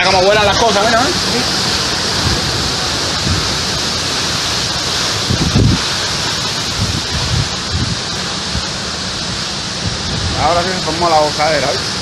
Mira cómo vuelan las cosas, mira, ¿eh? Ahora sí se formó la gozadera, ¿ves?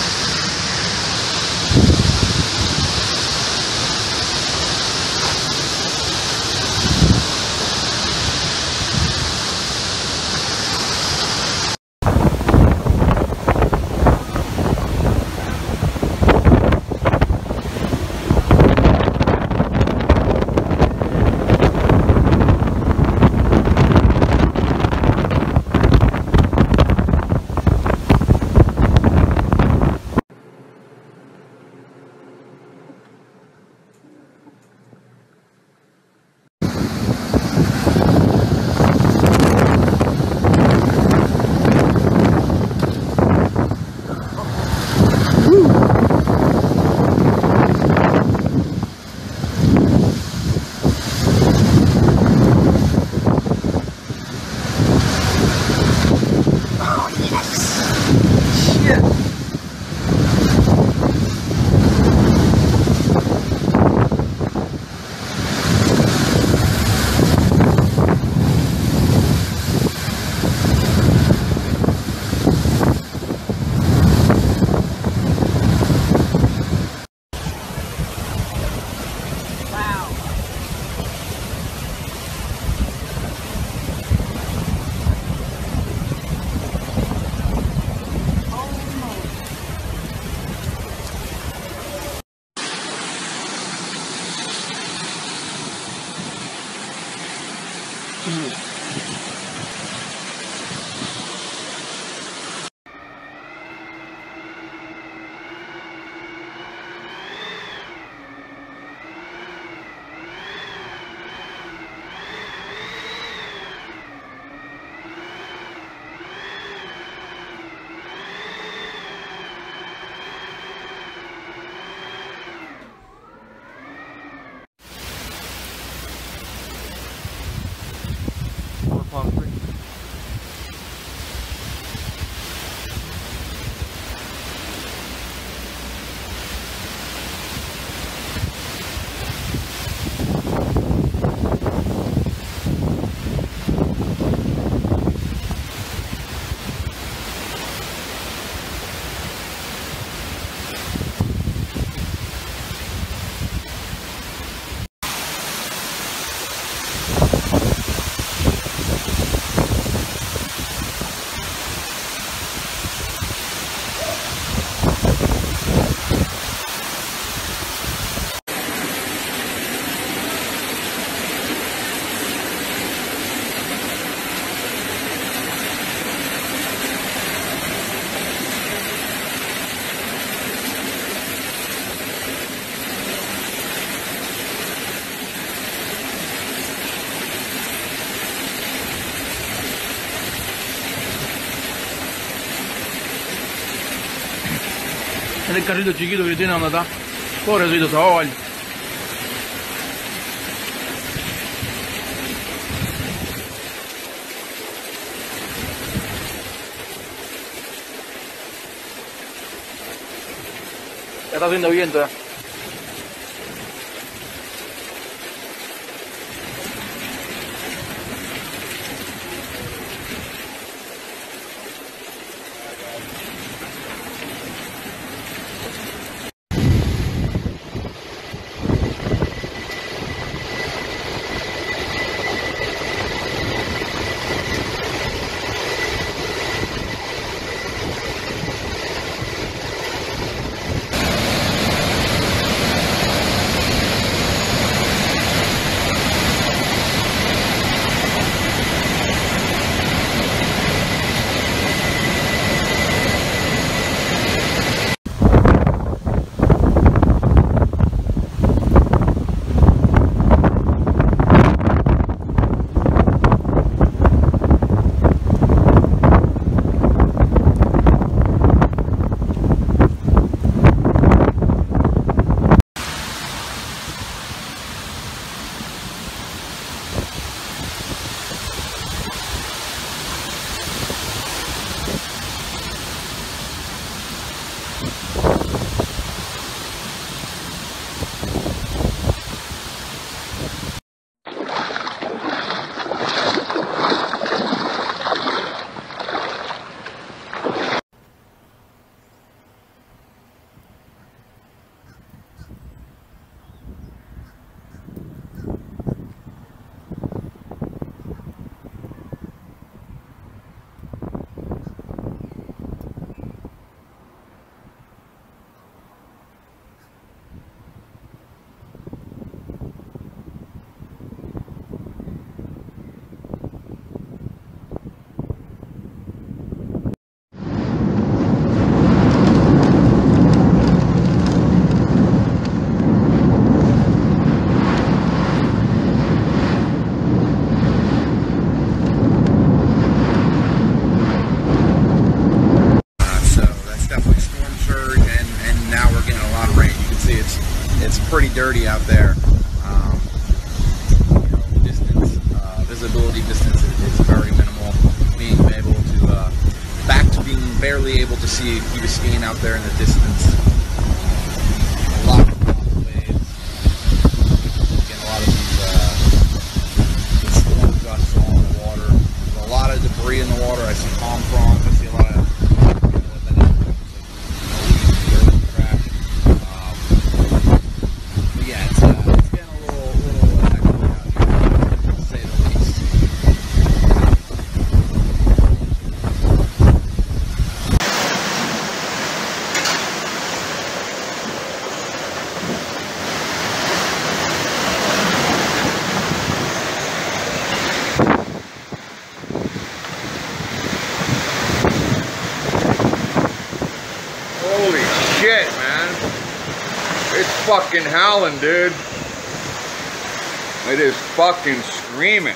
Es el carrito chiquito que tiene donde está. Pobrecito, se va a ahogar. Ya está haciendo viento ya. pretty dirty out there. Distance, visibility distance is very minimal. Being able to, back to being barely able to see Key Biscayne out there in the distance. A lot of waves. Again, a lot of these storm gusts along the water. There's a lot of debris in the water. I see palm fronds. I see a lot of shit, man. It's fucking howling, dude. It is fucking screaming.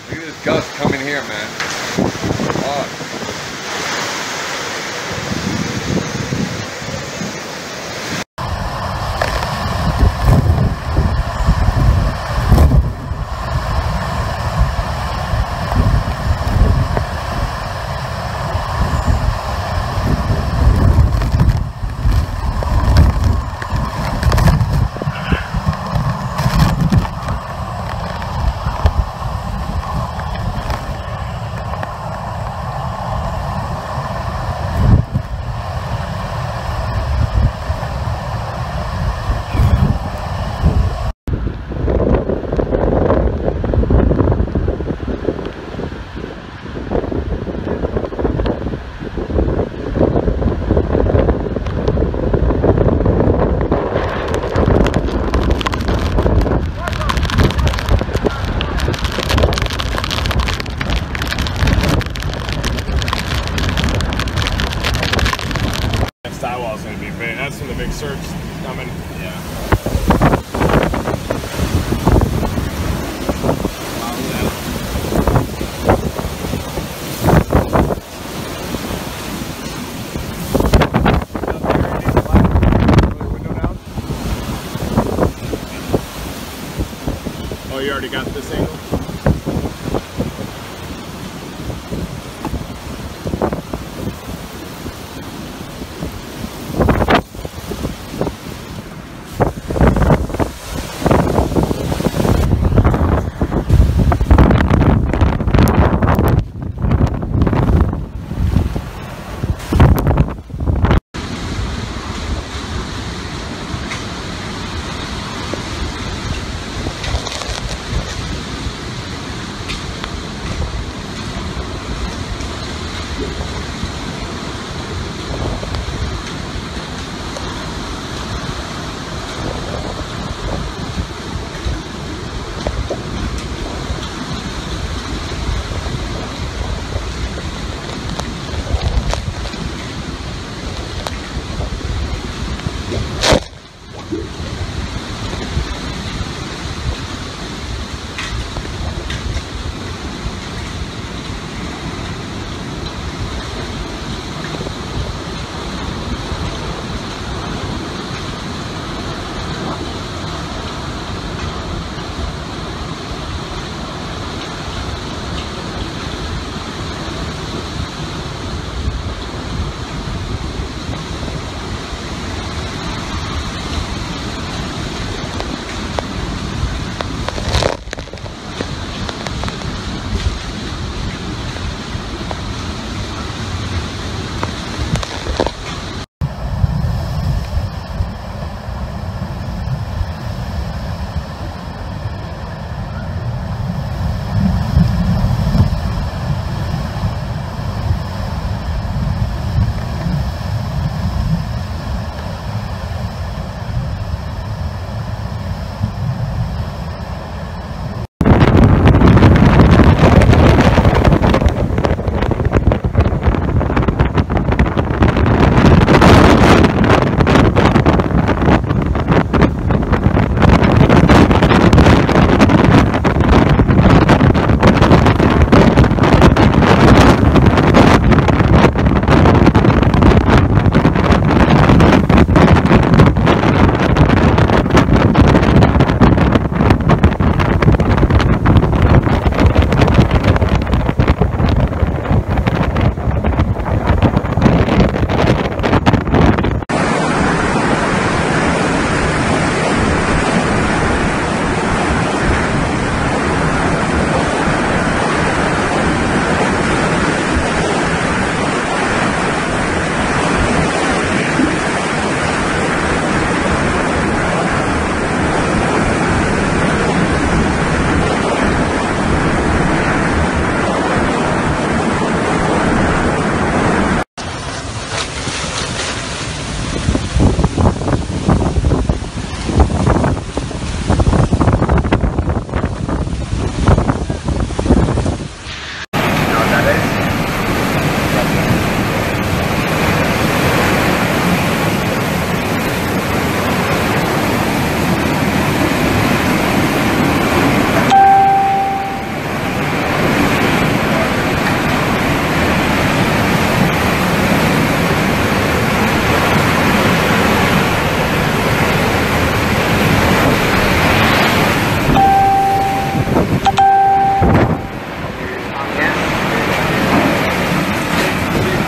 Look at this gust coming here, man. Fuck. Skywall's gonna be big. That's when the big surf's coming. Yeah. Oh, you already got this angle?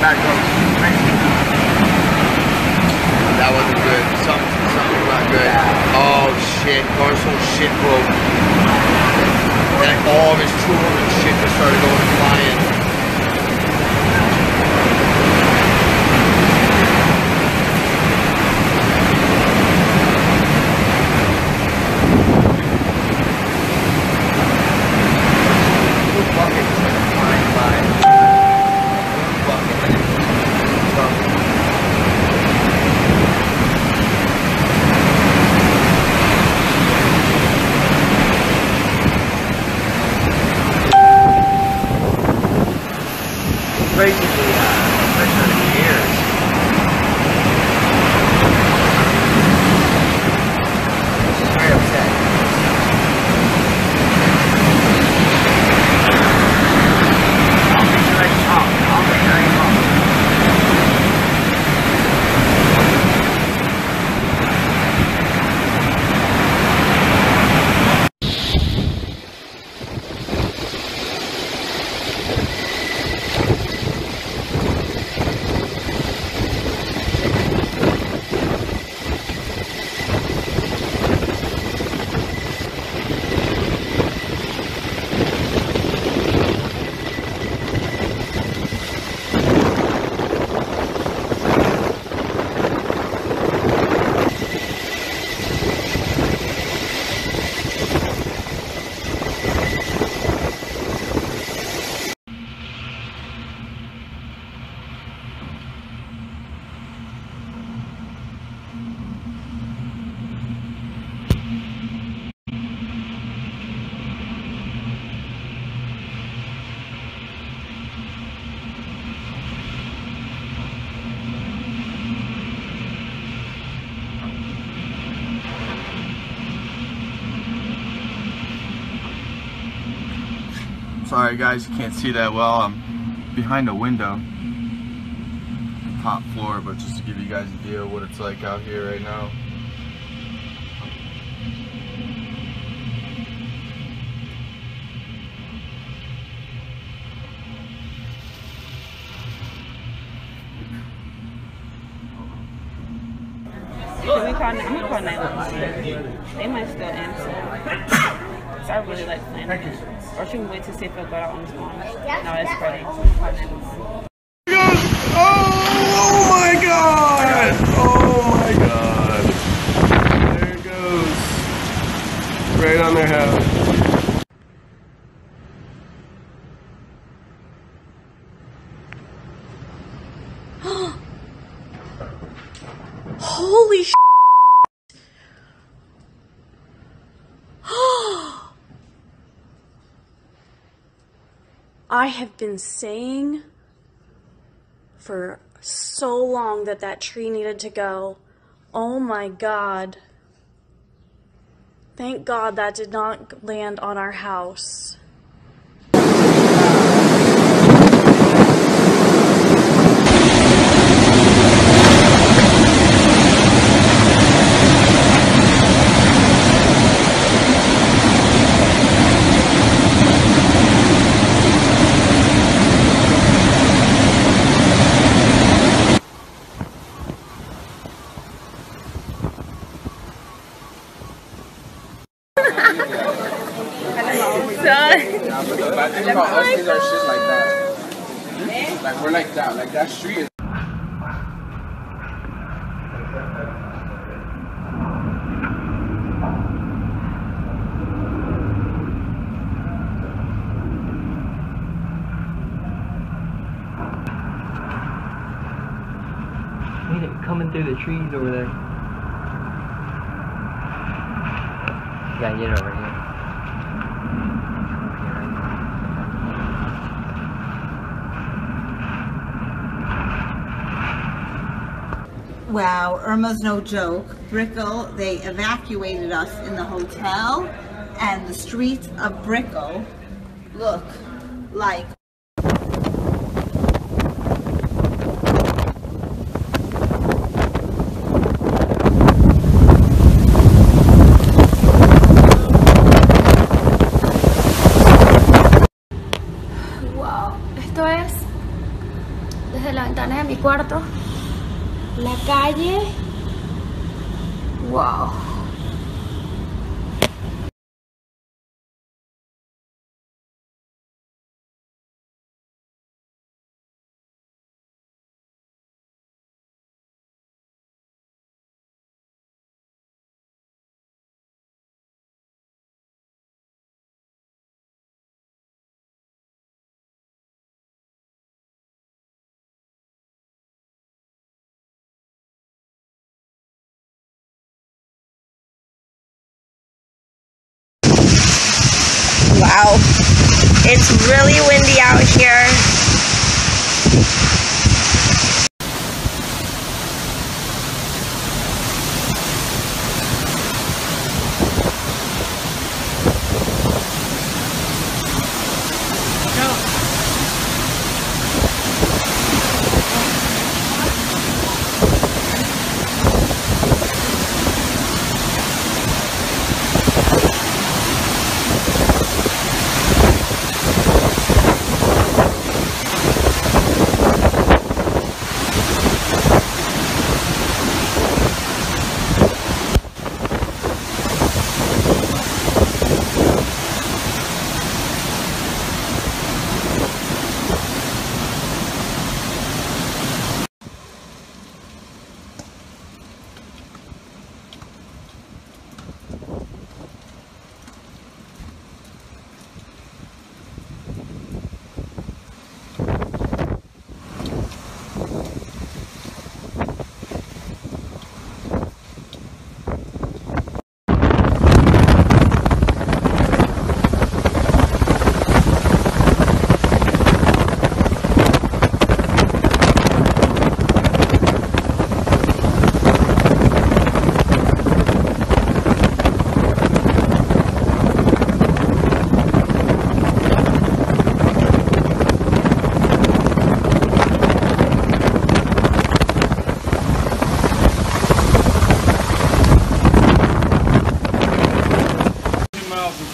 back up. That wasn't good. Something's not good. Oh shit, Gar's whole shit broke. And all of his tools and shit just started going flying. Basically, first 100 years. She's very upset. I'll make sure I talk. I'll make sure I talk. Sorry guys, you can't see that well. I'm behind a window, top floor, but just to give you guys an idea of what it's like out here right now. I'm gonna call 911. They might still answer. So I really like playing. Or should we wait to see if it'll go out on his phone? No, it's spreading. Oh my god! Oh my god! There it goes. Right on their head. Holy sh**. I have been saying for so long that that tree needed to go. Oh my God. Thank God that did not land on our house. But the bad thing about us is our shit like that. Like we're like that. Like that street is. Coming through the trees over there. Yeah, get over here. Wow, Irma's no joke. Brickell, they evacuated us in the hotel, and the streets of Brickell look like Desde la ventana de mi cuarto, la calle, wow. Wow, it's really windy out here.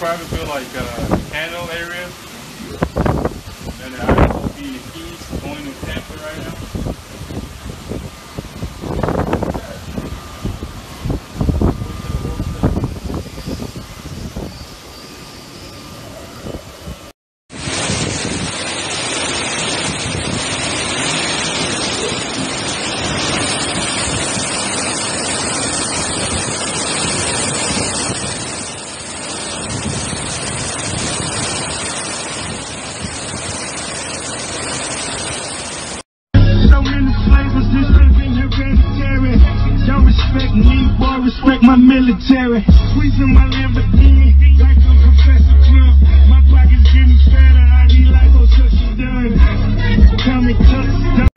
Privateville, like Handle area, and I will be east going to Tampa right now. Respect my military. Squeezing my Lamborghini like a Professor Club. My pocket's getting fatter. I need like those such done. Tell me, touchdown.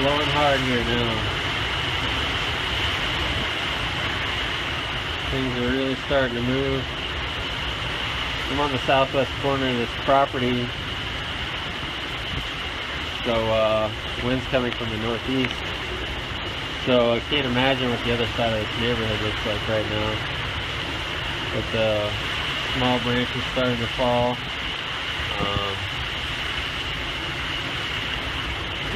blowing hard here now. Things are really starting to move. I'm on the southwest corner of this property, so wind's coming from the northeast. So I can't imagine what the other side of this neighborhood looks like right now. But the small branches starting to fall.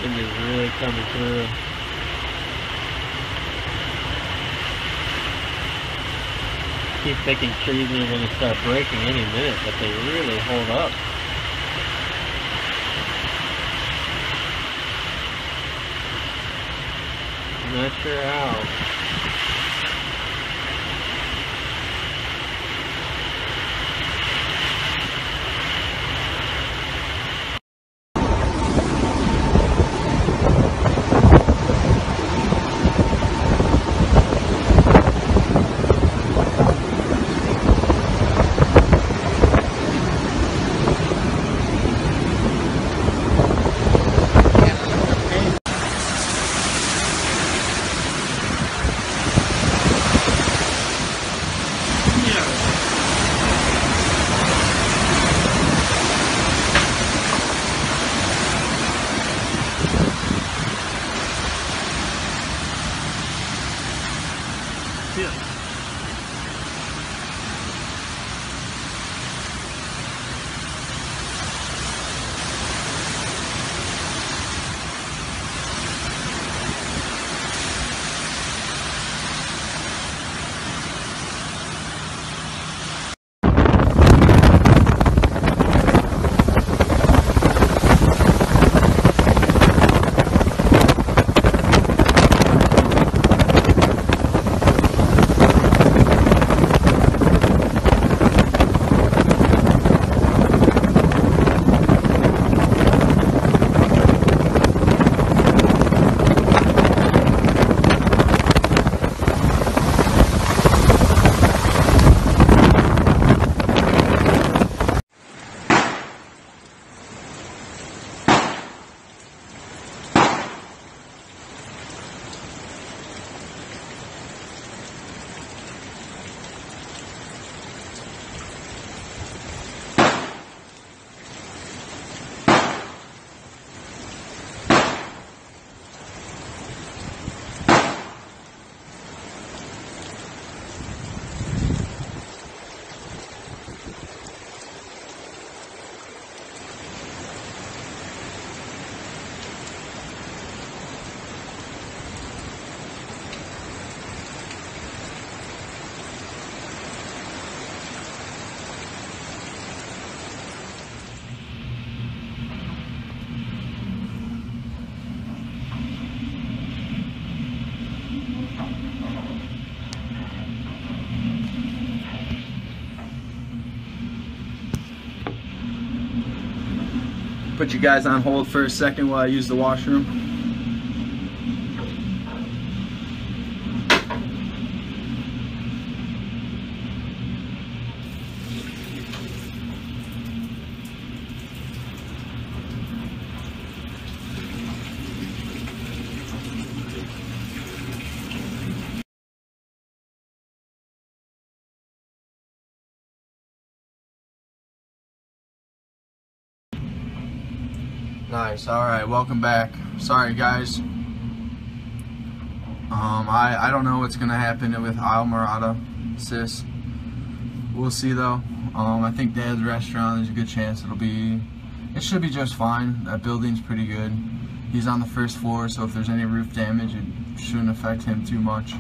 Wind is really coming through. Keep thinking trees are going to start breaking any minute, but they really hold up. I'm not sure how. Put you guys on hold for a second while I use the washroom. Nice. All right, welcome back. Sorry guys. I don't know what's gonna happen with Islamorada, sis. We'll see though. I think Dad's restaurant, there's a good chance it should be just fine. That building's pretty good. He's on the first floor, so if there's any roof damage, it shouldn't affect him too much.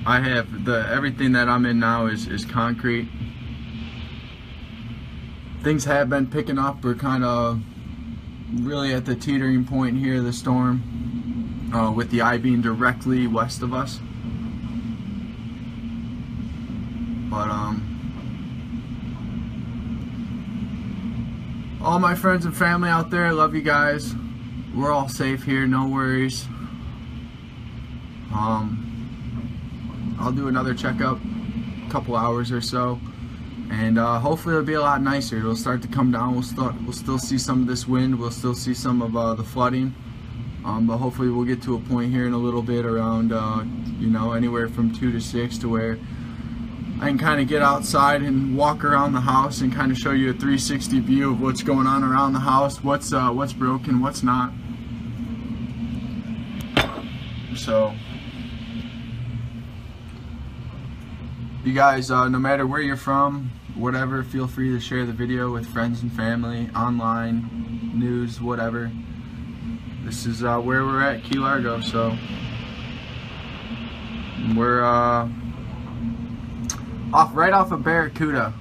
I have everything that I'm in now is concrete. Things have been picking up. We're kind of really at the teetering point here of the storm, with the eye being directly west of us. But all my friends and family out there, I love you guys. We're all safe here, no worries. I'll do another checkup, a couple hours or so, and hopefully it'll be a lot nicer. It'll start to come down. We'll still see some of this wind. We'll still see some of the flooding, but hopefully we'll get to a point here in a little bit around you know, anywhere from 2 to 6 to where I can kind of get outside and walk around the house and kind of show you a 360 view of what's going on around the house, what's broken, what's not. So you guys, no matter where you're from, whatever, feel free to share the video with friends and family, online, news, whatever. This is where we're at, Key Largo. So we're right off of Barracuda.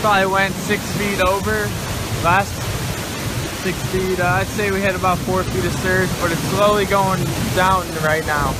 Probably went 6 feet over. Last 6 feet, I'd say we had about 4 feet of surge, but it's slowly going down right now.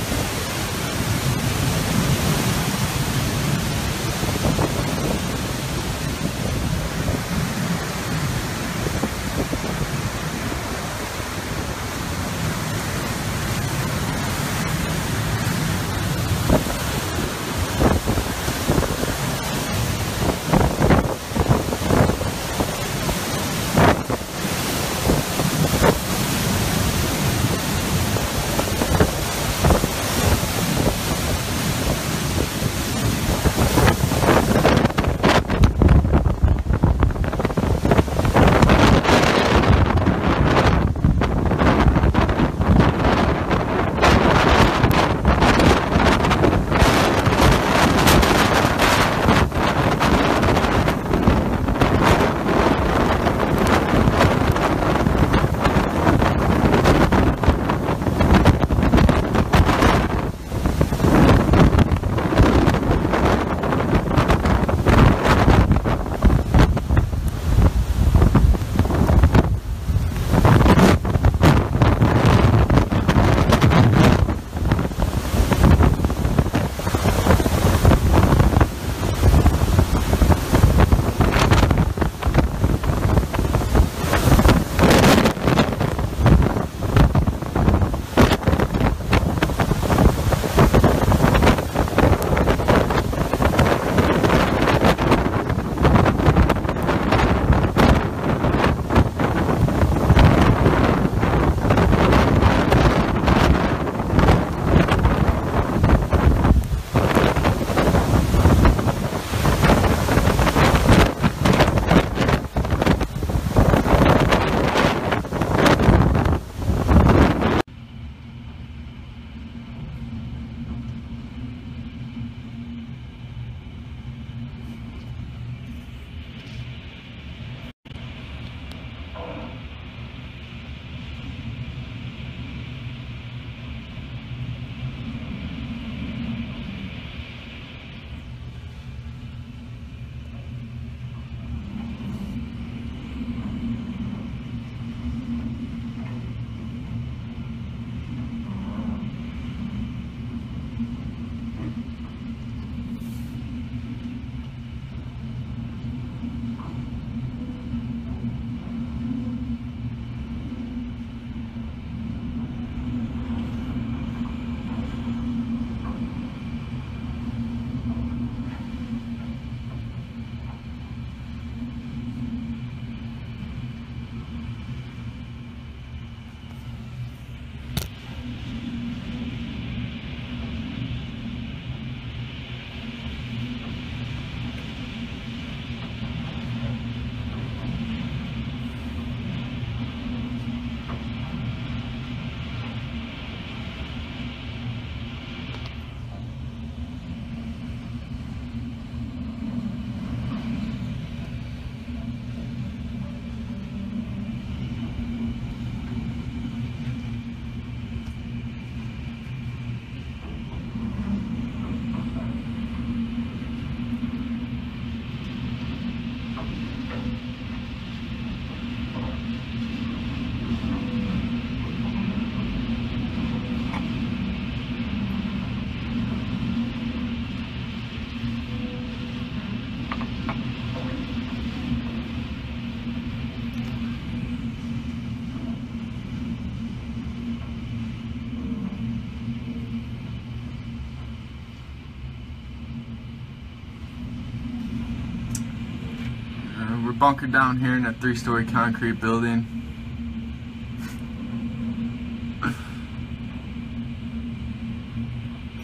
We're bunkered down here in a 3-story concrete building.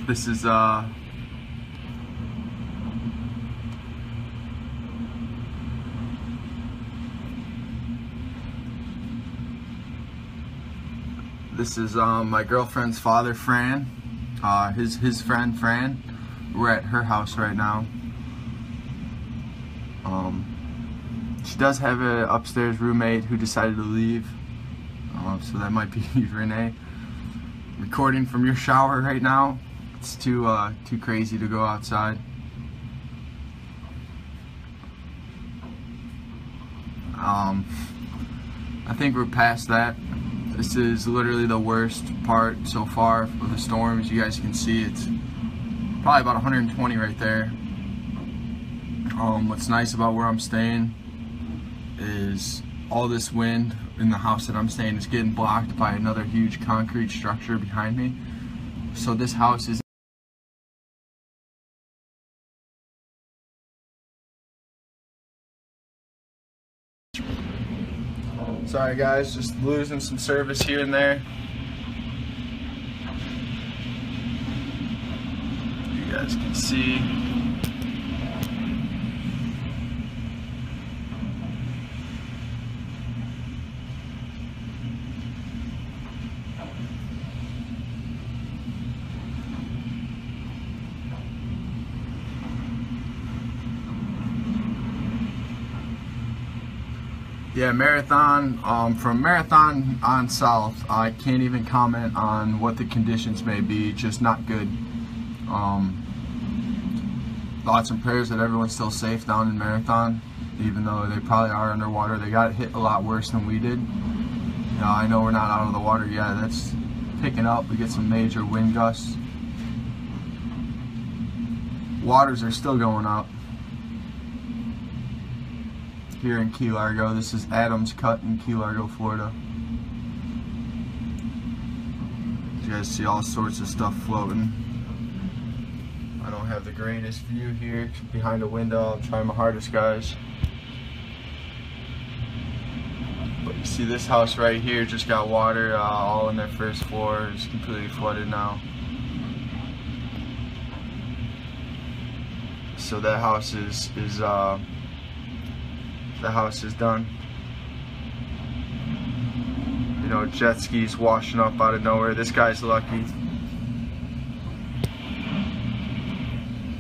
This is my girlfriend's father, Fran. His friend Fran. We're at her house right now. She does have an upstairs roommate who decided to leave, so that might be Renee. Recording from your shower right now. It's too crazy to go outside. I think we're past that. This is literally the worst part so far of the storm. As you guys can see, it's probably about 120 right there. What's nice about where I'm staying is all this wind in the house that I'm staying is getting blocked by another huge concrete structure behind me. So this house is sorry guys, just losing some service here and there. You guys can see. Yeah, Marathon, from Marathon on south, I can't even comment on what the conditions may be, just not good. Thoughts and prayers that everyone's still safe down in Marathon, even though they probably are underwater. They got hit a lot worse than we did. I know we're not out of the water yet. That's picking up. We get some major wind gusts. Waters are still going up. Here in Key Largo. This is Adams Cut in Key Largo, Florida. You guys see all sorts of stuff floating. I don't have the greatest view here behind a window. I'm trying my hardest, guys. But you see this house right here just got water all in their first floor. It's completely flooded now. So that house is the house is done. You know, jet skis washing up out of nowhere. This guy's lucky.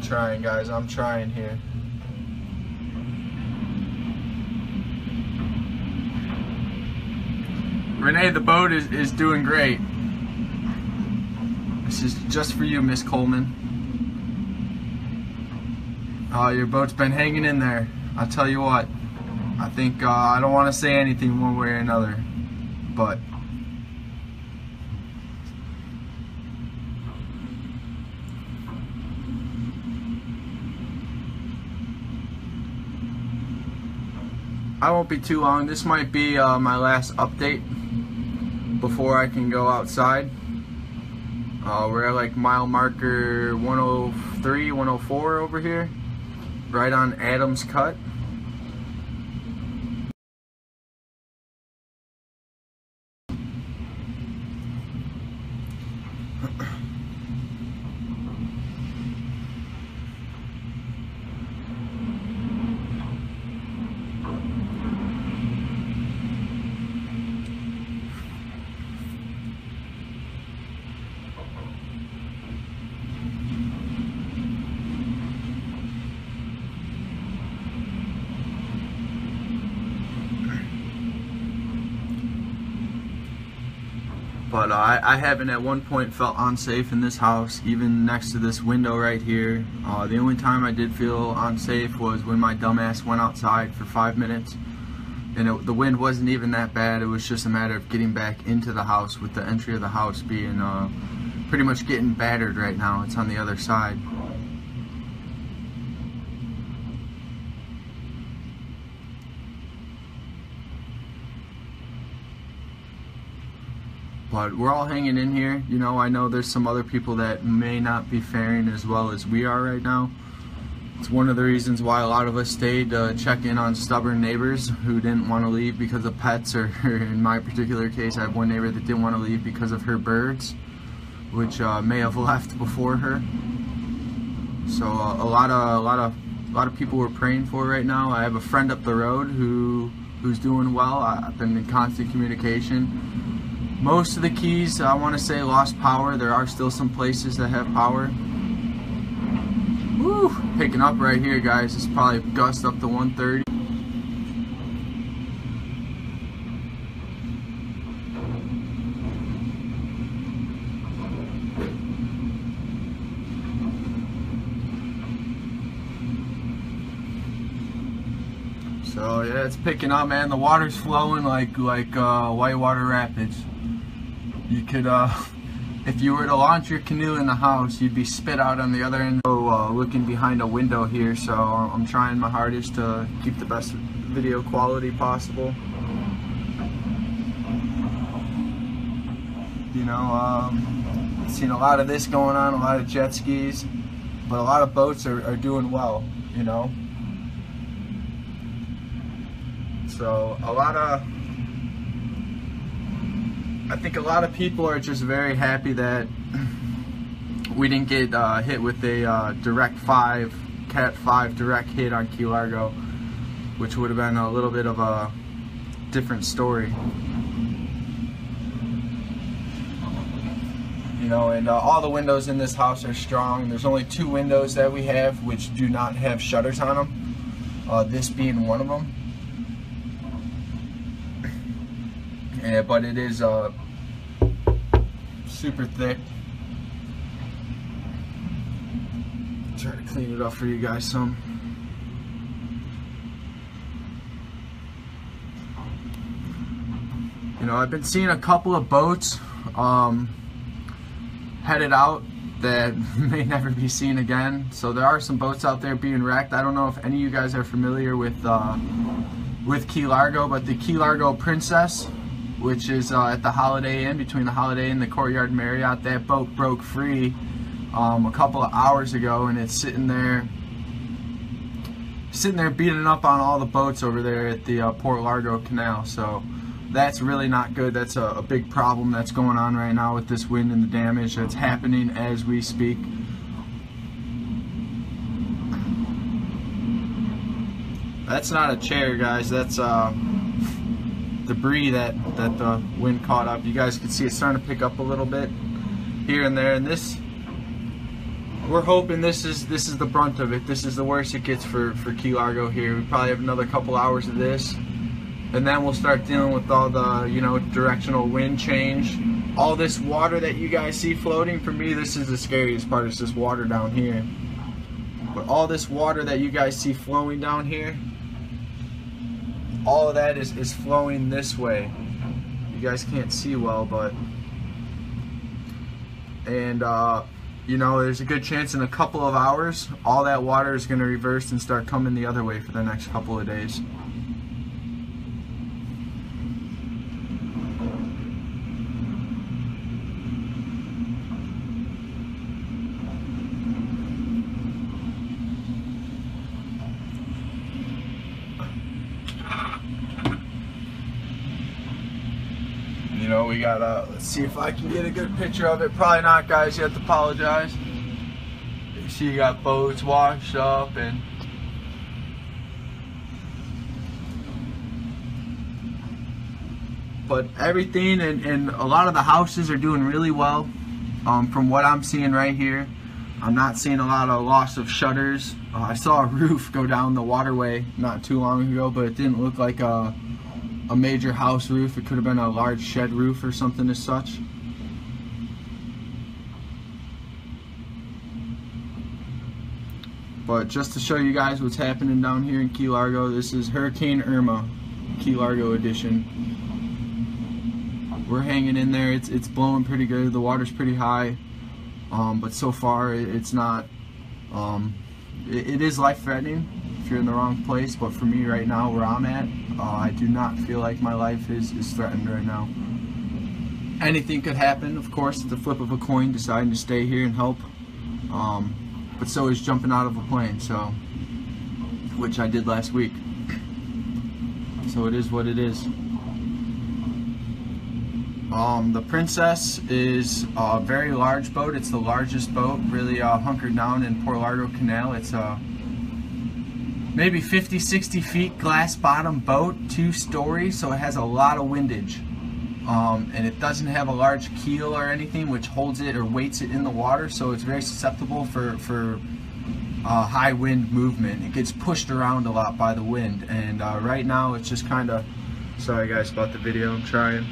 Trying, guys, I'm trying here. Renee, the boat is doing great. This is just for you, Miss Coleman. Your boat's been hanging in there. I'll tell you what. I think, I don't want to say anything one way or another, but I won't be too long. This might be my last update before I can go outside. We're at like mile marker 103, 104 over here, right on Adams Cut. But I haven't at one point felt unsafe in this house, even next to this window right here. The only time I did feel unsafe was when my dumbass went outside for 5 minutes. And the wind wasn't even that bad. It was just a matter of getting back into the house, with the entry of the house being pretty much getting battered right now. It's on the other side. But we're all hanging in here. You know, I know there's some other people that may not be faring as well as we are right now. It's one of the reasons why a lot of us stayed to check in on stubborn neighbors who didn't want to leave because of pets, or in my particular case, I have one neighbor that didn't want to leave because of her birds, which may have left before her. So a lot of people we're praying for right now. I have a friend up the road who's doing well. I've been in constant communication. Most of the Keys, I want to say, lost power. There are still some places that have power. Woo! Picking up right here, guys. It's probably gust up to 130. So yeah, it's picking up, man. The water's flowing like whitewater rapids. You could, if you were to launch your canoe in the house, you'd be spit out on the other end. So, looking behind a window here, so I'm trying my hardest to keep the best video quality possible. You know, seen a lot of this going on, a lot of jet skis, but a lot of boats are doing well, you know. So I think a lot of people are just very happy that we didn't get hit with a direct 5, Cat 5 direct hit on Key Largo, which would have been a little bit of a different story. You know, and all the windows in this house are strong. There's only 2 windows that we have which do not have shutters on them, this being one of them. Yeah, but it is super thick. Try to clean it up for you guys some. You know, I've been seeing a couple of boats headed out that may never be seen again. So there are some boats out there being wrecked. I don't know if any of you guys are familiar with Key Largo, but the Key Largo Princess, which is at the Holiday Inn, between the Holiday Inn and the Courtyard Marriott, that boat broke free a couple of hours ago, and it's sitting there beating up on all the boats over there at the Port Largo Canal. So that's really not good. That's a big problem that's going on right now with this wind and the damage that's happening as we speak. That's not a chair, guys. That's debris that the wind caught up. You guys can see it's starting to pick up a little bit here and there, and this, we're hoping this is the brunt of it. This is the worst it gets for Key Largo here. We probably have another couple hours of this, and then we'll start dealing with all the, you know, directional wind change. All this water that you guys see floating, for me this is the scariest part, is this water down here. But all this water that you guys see flowing down here, all of that is flowing this way. You guys can't see well, but, and you know, there's a good chance in a couple of hours all that water is going to reverse and start coming the other way for the next couple of days. You know, we got, let's see if I can get a good picture of it. Probably not, guys, you have to apologize. You see you got boats washed up, and but everything and a lot of the houses are doing really well. From what I'm seeing right here, I'm not seeing a lot of loss of shutters. I saw a roof go down the waterway not too long ago, but it didn't look like a major house roof. It could have been a large shed roof or something as such. But just to show you guys what's happening down here in Key Largo, this is Hurricane Irma, Key Largo edition. We're hanging in there. It's blowing pretty good. The water's pretty high, but so far it's not. It is life-threatening if you're in the wrong place, but for me right now, where I'm at, I do not feel like my life is threatened right now. Anything could happen, of course, at the flip of a coin, deciding to stay here and help, but so is jumping out of a plane. So which I did last week. So it is what it is. The Princess is a very large boat. It's the largest boat, really hunkered down in Port Largo Canal. It's a maybe 50-60 feet glass bottom boat, 2-story, so it has a lot of windage. And it doesn't have a large keel or anything which holds it or weights it in the water, so it's very susceptible for high wind movement. It gets pushed around a lot by the wind, and right now it's just kind of, sorry guys about the video, I'm trying.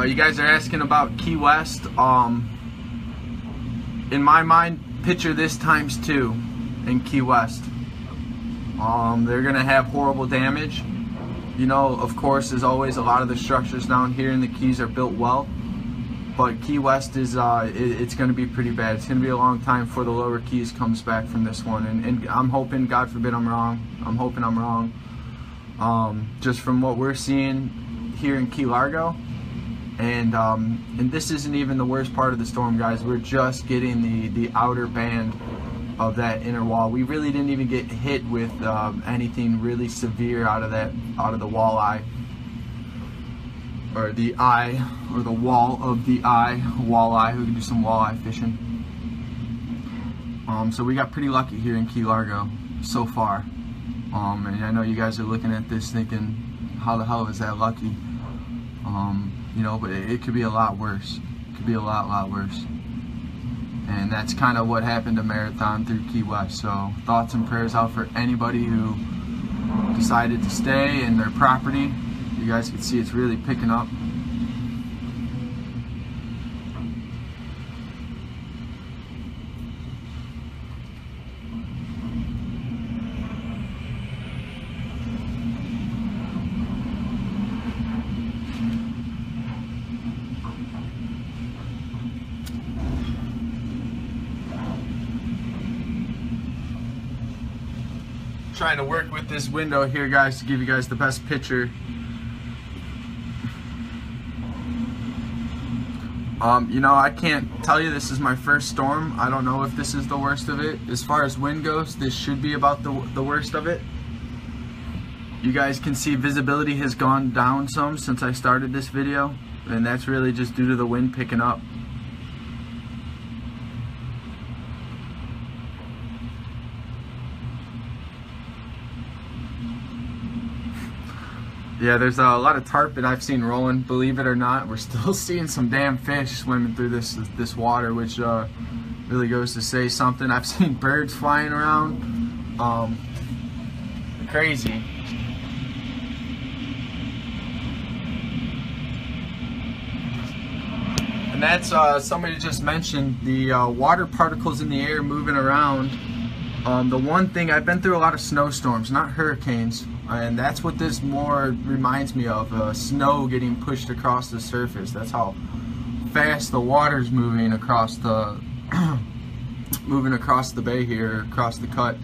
You guys are asking about Key West. In my mind, picture this times 2 in Key West. They're gonna have horrible damage. You know, of course, as always, a lot of the structures down here in the Keys are built well, but Key West is it's gonna be pretty bad. It's gonna be a long time before the lower Keys comes back from this one, and I'm hoping, God forbid I'm wrong, I'm hoping I'm wrong. Just from what we're seeing here in Key Largo. And this isn't even the worst part of the storm, guys. We're just getting the outer band of that inner wall. We really didn't even get hit with anything really severe out of the walleye, or the eye, or the wall of the eye walleye. We can do some walleye fishing. So we got pretty lucky here in Key Largo so far. And I know you guys are looking at this thinking, how the hell is that lucky? You know, but it could be a lot worse. It could be a lot worse. And that's kind of what happened to Marathon through Key West. So thoughts and prayers out for anybody who decided to stay in their property. You guys can see it's really picking up. Trying to work with this window here, guys, to give you guys the best picture. You know, I can't tell you this is my first storm. I don't know if this is the worst of it. As far as wind goes, this should be about the worst of it. You guys can see visibility has gone down some since I started this video, and that's really just due to the wind picking up. Yeah, there's a lot of tarpon I've seen rolling. Believe it or not, we're still seeing some damn fish swimming through this water, which really goes to say something. I've seen birds flying around. Crazy. And that's somebody just mentioned the water particles in the air moving around. The one thing, I've been through a lot of snowstorms, not hurricanes, and that's what this more reminds me of, snow getting pushed across the surface. That's how fast the water's moving across the across the bay here, across the cut.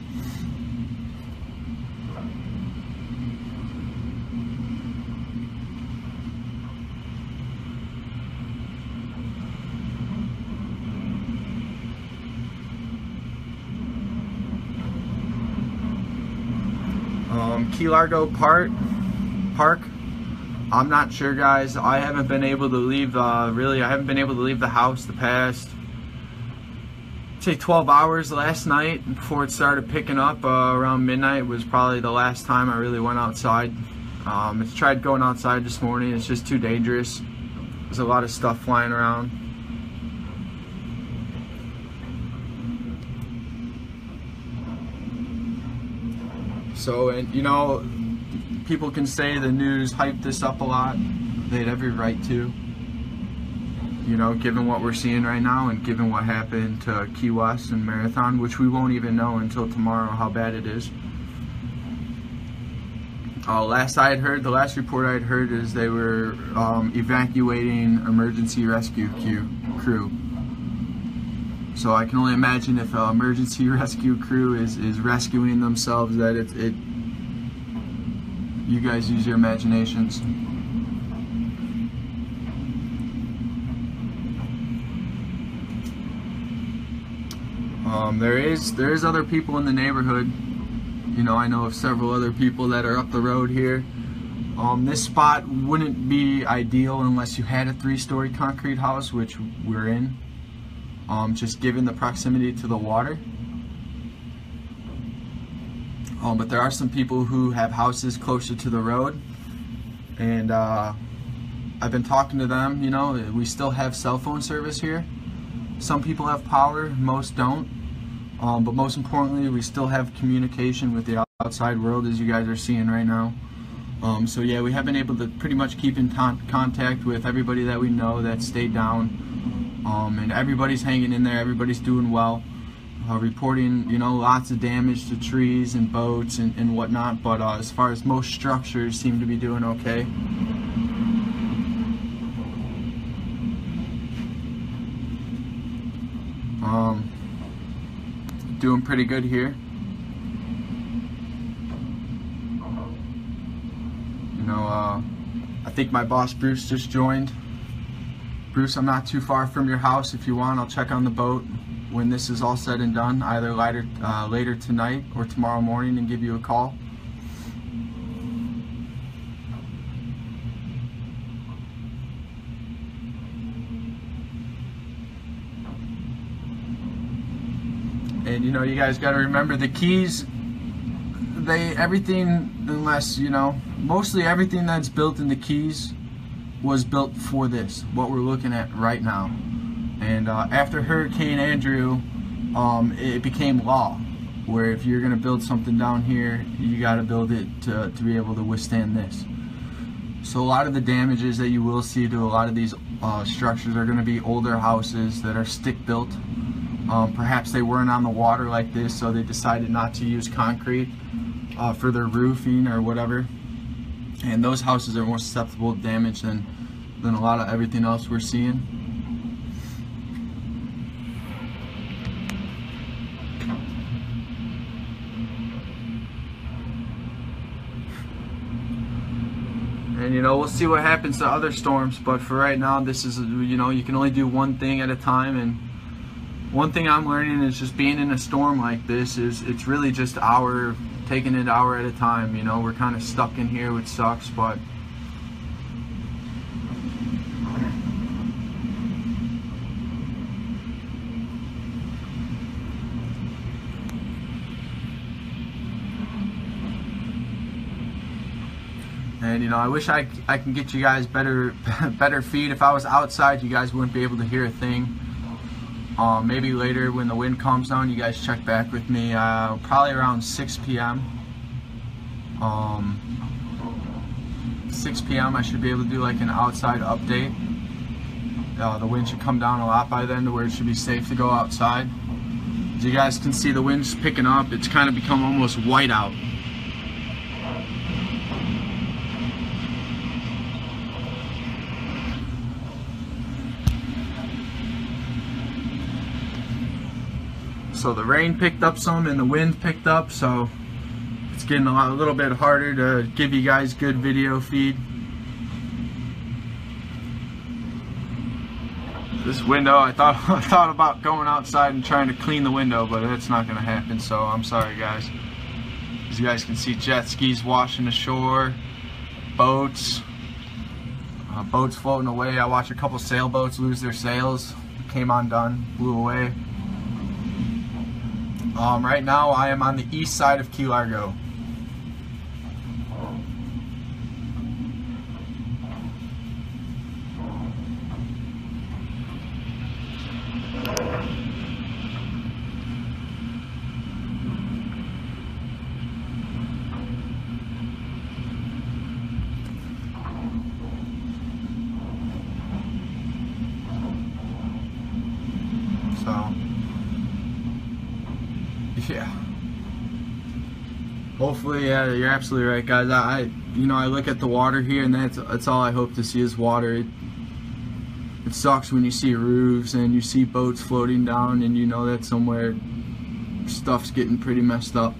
Key Largo Park. I'm not sure, guys. I haven't been able to leave. Really, I haven't been able to leave the house the past, say, 12 hours. Last night, before it started picking up around midnight, was probably the last time I really went outside. I tried going outside this morning. It's just too dangerous. There's a lot of stuff flying around. So, and you know, people can say the news hyped this up a lot. They had every right to. You know, given what we're seeing right now and given what happened to Key West and Marathon, which we won't even know until tomorrow how bad it is. Last I had heard, the last report I had heard is they were evacuating emergency rescue crew. So I can only imagine if an emergency rescue crew is rescuing themselves, that you guys use your imaginations. There is other people in the neighborhood. You know, I know of several other people that are up the road here. This spot wouldn't be ideal unless you had a 3-story concrete house, which we're in, just given the proximity to the water. But there are some people who have houses closer to the road, and I've been talking to them. You know, we still have cell phone service here. Some people have power, most don't. But most importantly, we still have communication with the outside world, as you guys are seeing right now. So yeah, we have been able to pretty much keep in contact with everybody that we know that stayed down, and everybody's hanging in there, everybody's doing well, reporting, you know, lots of damage to trees and boats and whatnot, but as far as most structures seem to be doing okay. Doing pretty good here. You know, I think my boss Bruce just joined. Bruce, I'm not too far from your house. If you want, I'll check on the boat when this is all said and done, either later tonight or tomorrow morning, and give you a call. And you know, you guys got to remember the Keys, everything, unless, you know, mostly everything that's built in the Keys was built for this, what we're looking at right now. And after Hurricane Andrew, it became law, where if you're going to build something down here, you got to build it to be able to withstand this. So a lot of the damages that you will see to a lot of these structures are going to be older houses that are stick built. Perhaps they weren't on the water like this, so they decided not to use concrete for their roofing or whatever. And those houses are more susceptible to damage than a lot of everything else we're seeing. And you know, we'll see what happens to other storms, but for right now, this is, you know, you can only do one thing at a time. And one thing I'm learning is just being in a storm like this is it's really just taking it hour at a time. You know, we're kind of stuck in here, which sucks, but and you know, I wish I can get you guys better feed. If I was outside, you guys wouldn't be able to hear a thing. Maybe later when the wind calms down, you guys check back with me, probably around 6 p.m. 6 p.m. I should be able to do like an outside update. The wind should come down a lot by then to where it should be safe to go outside. As you guys can see, the wind's picking up. It's kind of become almost white out. So the rain picked up some and the wind picked up, so it's getting a little bit harder to give you guys good video feed. This window, I thought about going outside and trying to clean the window, but that's not going to happen, so I'm sorry guys. As you guys can see, jet skis washing ashore, boats floating away. I watched a couple sailboats lose their sails, came undone, blew away. Right now I am on the east side of Key Largo. So yeah, hopefully, yeah, you're absolutely right, guys. You know, I look at the water here, and that's all I hope to see is water. It sucks when you see roofs and you see boats floating down, and you know that somewhere stuff's getting pretty messed up.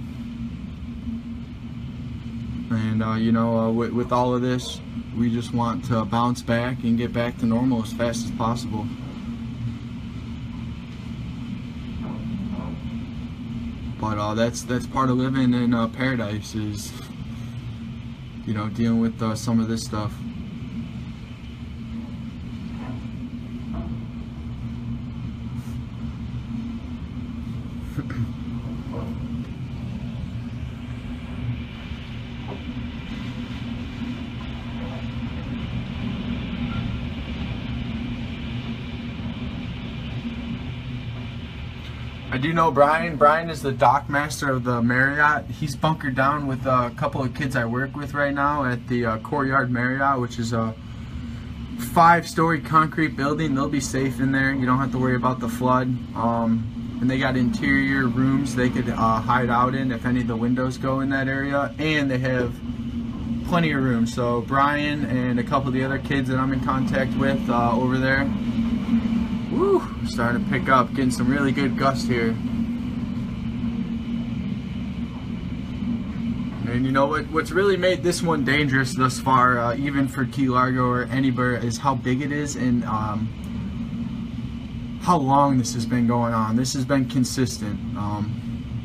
And And you know, with all of this, we just want to bounce back and get back to normal as fast as possible. But that's part of living in paradise, is, you know, dealing with some of this stuff. I do know Brian. Brian is the dock master of the Marriott. He's bunkered down with a couple of kids I work with right now at the Courtyard Marriott, which is a 5-story concrete building. They'll be safe in there. You don't have to worry about the flood. And they got interior rooms they could hide out in if any of the windows go in that area. And they have plenty of room. So Brian and a couple of the other kids that I'm in contact with over there, woo, starting to pick up, getting some really good gust here. And you know what's really made this one dangerous thus far, even for Key Largo or anywhere, is how big it is and how long this has been going on. This has been consistent.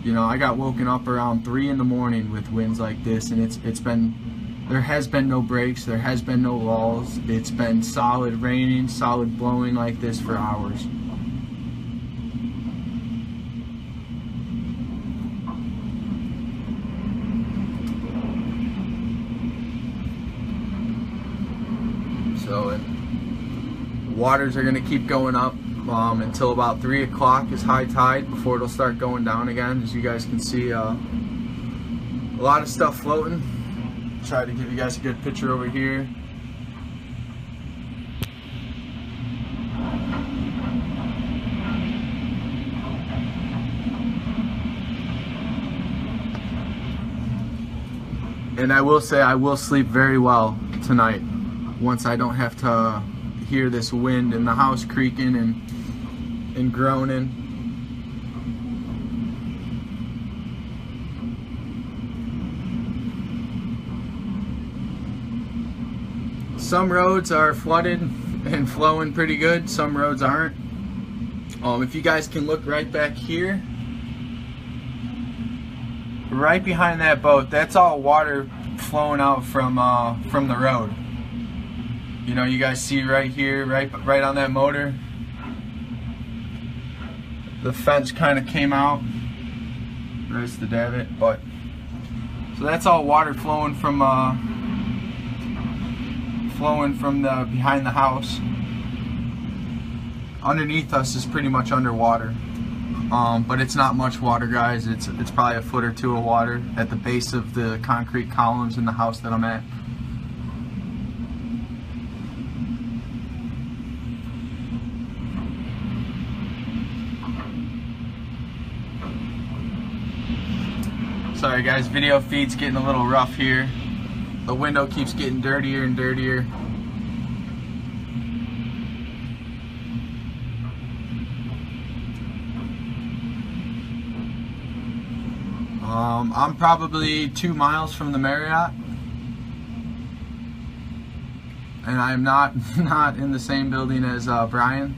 You know, I got woken up around 3 in the morning with winds like this, and it's been, there has been no breaks, there has been no lulls. It's been solid raining, solid blowing like this for hours. So waters are going to keep going up until about 3 o'clock is high tide, before it'll start going down again. As you guys can see, a lot of stuff floating. Try to give you guys a good picture over here. And I will say, I will sleep very well tonight once I don't have to hear this wind in the house creaking and groaning. Some roads are flooded and flowing pretty good, some roads aren't. If you guys can look right back here, right behind that boat, that's all water flowing out from the road. You know, you guys see right here, right on that motor, the fence kind of came out. There's the davit, but so that's all water flowing from the behind the house. Underneath us is pretty much underwater, but it's not much water, guys. It's probably a foot or two of water at the base of the concrete columns in the house that I'm at. Sorry guys, video feed's getting a little rough here. The window keeps getting dirtier and dirtier. I'm probably 2 miles from the Marriott, and I'm not in the same building as Brian.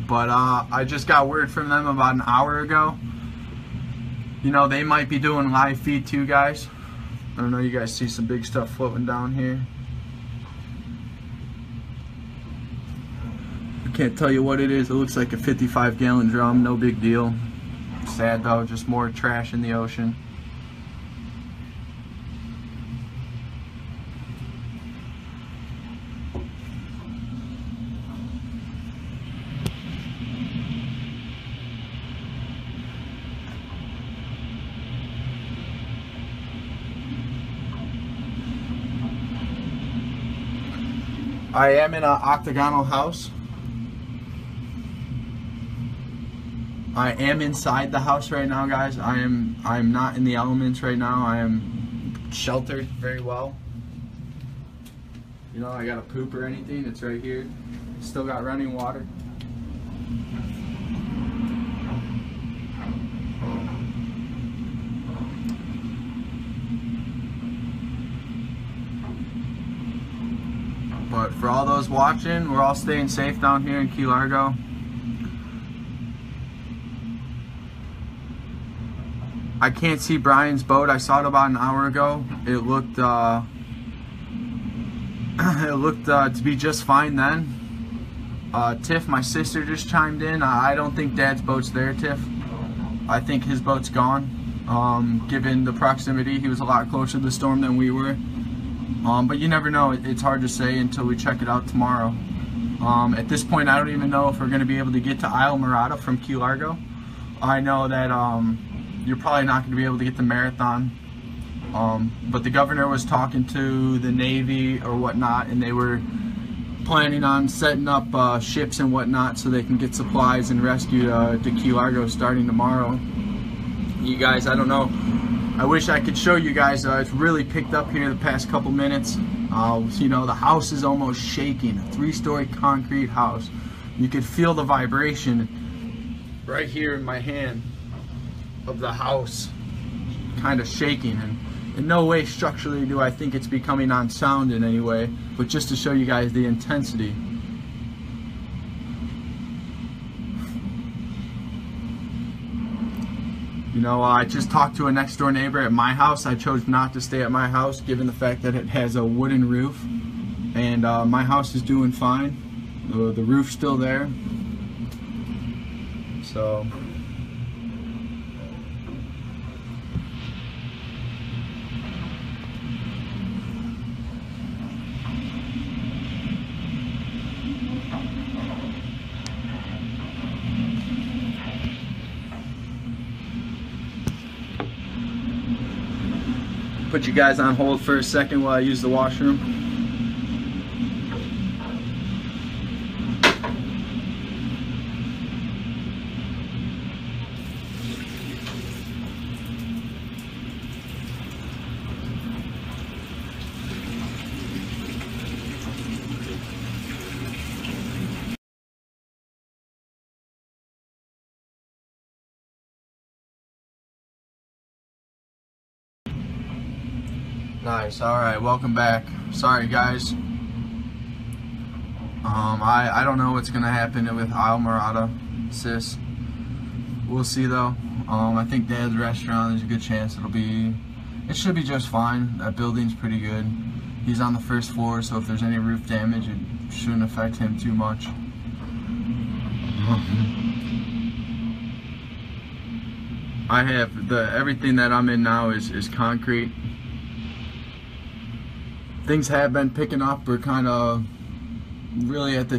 But I just got word from them about an hour ago. You know, they might be doing live feed too, guys. I don't know, you guys see some big stuff floating down here. I can't tell you what it is. It looks like a 55-gallon drum, no big deal. Sad though, just more trash in the ocean. I am in an octagonal house. I am inside the house right now, guys. I'm not in the elements right now. I am sheltered very well. You know, I got a poop or anything, it's right here. Still got running water. for all those watching, we're all staying safe down here in Key Largo. I can't see Brian's boat. I saw it about an hour ago. It looked to be just fine then. Tiff, my sister, just chimed in. I don't think Dad's boat's there, Tiff. I think his boat's gone. Given the proximity, he was a lot closer to the storm than we were. But you never know. It's hard to say until we check it out tomorrow. At this point, I don't even know if we're going to be able to get to Islamorada from Key Largo. I know that you're probably not going to be able to get the Marathon. But the governor was talking to the Navy or whatnot, and they were planning on setting up ships and whatnot so they can get supplies and rescue to Key Largo starting tomorrow. You guys, I don't know. I wish I could show you guys. It's really picked up here the past couple minutes. You know, the house is almost shaking. A 3-story concrete house. You could feel the vibration right here in my hand of the house kind of shaking, and in no way structurally do I think it's becoming on sound in any way, but just to show you guys the intensity. You know, I just talked to a next door neighbor at my house. I chose not to stay at my house given the fact that it has a wooden roof, and my house is doing fine. The roof's still there. So put you guys on hold for a second while I use the washroom. Nice. All right, welcome back. Sorry guys. I don't know what's gonna happen with Islamorada, sis. We'll see though. I think Dad's restaurant, there's a good chance it should be just fine. That building's pretty good. He's on the first floor, so if there's any roof damage, it shouldn't affect him too much. I have everything that I'm in now is concrete. Things have been picking up. We're kind of really at the